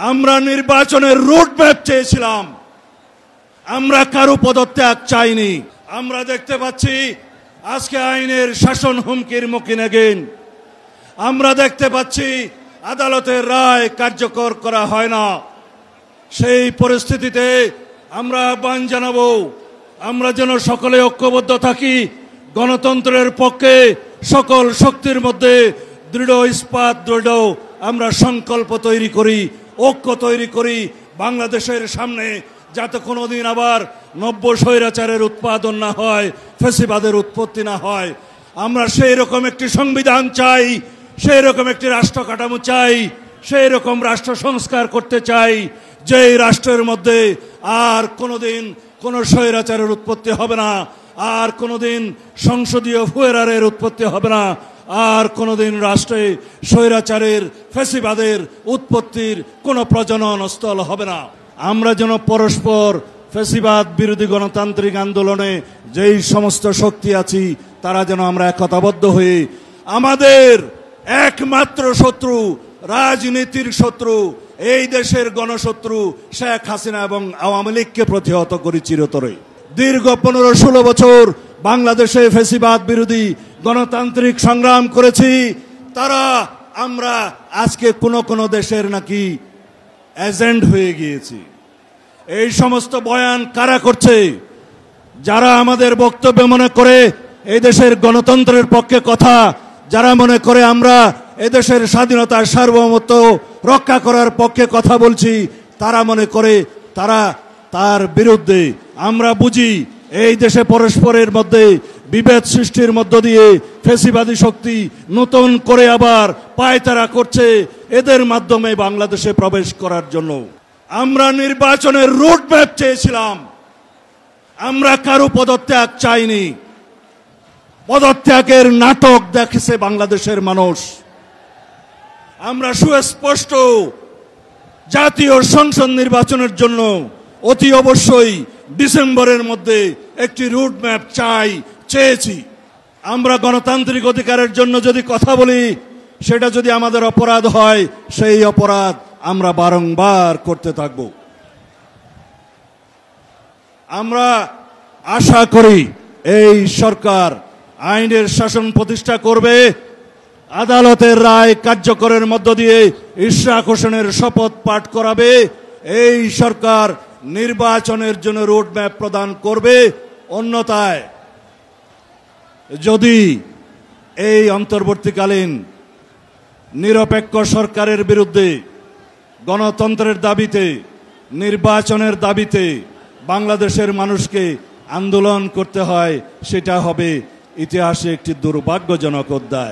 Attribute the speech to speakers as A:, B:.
A: আমরা নির্বাচনের রোডম্যাপ চেয়েছিলাম, আমরা কারো পদত্যাগ চাইনি। আমরা দেখতে পাচ্ছি আজকে আইনের শাসন হুমকির মুখে নেগেন। আমরা দেখতে পাচ্ছি আদালতের রায় কার্যকর করা হয় না। সেই পরিস্থিতিতে আমরা আহ্বান জানাবো, আমরা যেন সকলে ঐক্যবদ্ধ থাকি, গণতন্ত্রের পক্ষে সকল শক্তির মধ্যে দৃঢ় ইস্পাত দৃঢ় আমরা সংকল্প তৈরি করি, ঐক্য তৈরি করি বাংলাদেশের সামনে, যাতে কোনোদিন আবার নব্য স্বৈরাচারের উৎপাদন না হয়, ফ্যাসিবাদের উৎপত্তি না হয়। আমরা সেই রকম একটি সংবিধান চাই, সেই রকম একটি রাষ্ট্র কাঠামো চাই, সেই রকম রাষ্ট্র সংস্কার করতে চাই, যেই রাষ্ট্রের মধ্যে আর কোনোদিন কোনো স্বৈরাচারের উৎপত্তি হবে না, আর কোনোদিন সংসদীয় ফুয়েরারের উৎপত্তি হবে না, আর কোনোদিন রাষ্ট্রে স্বৈরাচারের ফ্যাসিবাদের উৎপত্তির কোনো প্রজনন স্থল হবে না। আমরা যেন পরস্পর ফ্যাসিবাদ বিরোধী গণতান্ত্রিক আন্দোলনে যেই সমস্ত শক্তি আছি তারা যেন আমরা একতাবদ্ধ হয়ে আমাদের একমাত্র শত্রু, রাজনীতির শত্রু, এই দেশের গণশত্রু শেখ হাসিনা এবং আওয়ামী লীগকে প্রতিহত করি চিরতরে। দীর্ঘ 15-16 বছর বাংলাদেশে ফ্যাসিবাদ বিরোধী গণতান্ত্রিক সংগ্রাম করেছি। তারা আমরা আজকে কোন দেশের নাকি এজেন্ট হয়ে গিয়েছি। এই সমস্ত বয়ান কারা করছে? যারা আমাদের বক্তব্য মনে করে এই দেশের গণতন্ত্রের পক্ষে কথা, যারা মনে করে আমরা এদেশের স্বাধীনতার সার্বভৌমত্ব রক্ষা করার পক্ষে কথা বলছি, তারা মনে করে তারা তার বিরুদ্ধে। আমরা বুঝি এই দেশে পরস্পরের মধ্যে বিভেদ সৃষ্টির মধ্য দিয়ে ফ্যাসিবাদী শক্তি নতুন করে আবার পায়তারা করছে এদের মাধ্যমে বাংলাদেশে প্রবেশ করার জন্য। আমরা নির্বাচনের রোডম্যাপ চেয়েছিলাম, আমরা কারো পদত্যাগ চাইনি। পদত্যাগের নাটক দেখেছে বাংলাদেশের মানুষ। আমরা সুস্পষ্ট জাতীয় সংসদ নির্বাচনের জন্য অতি অবশ্যই ডিসেম্বরের মধ্যে একটি রোডম্যাপ চেয়েছি। আমরা গণতান্ত্রিক অধিকারের জন্য যদি কথা বলি, সেটা যদি আমাদের অপরাধ হয়, সেই অপরাধ আমরা বারংবার করতে থাকব। আমরা আশা করি এই সরকার আইনের শাসন প্রতিষ্ঠা করবে, আদালতের রায় কার্যকরের মধ্য দিয়ে ইশরাক হোসেনের শপথ পাঠ করাবে, এই সরকার নির্বাচনের জন্য রোডম্যাপ প্রদান করবে। অন্যথায় যদি এই অন্তর্বর্তীকালীন নিরপেক্ষ সরকারের বিরুদ্ধে গণতন্ত্রের দাবিতে, নির্বাচনের দাবিতে বাংলাদেশের মানুষকে আন্দোলন করতে হয়, সেটা হবে ইতিহাসে একটি দুর্ভাগ্যজনক অধ্যায়।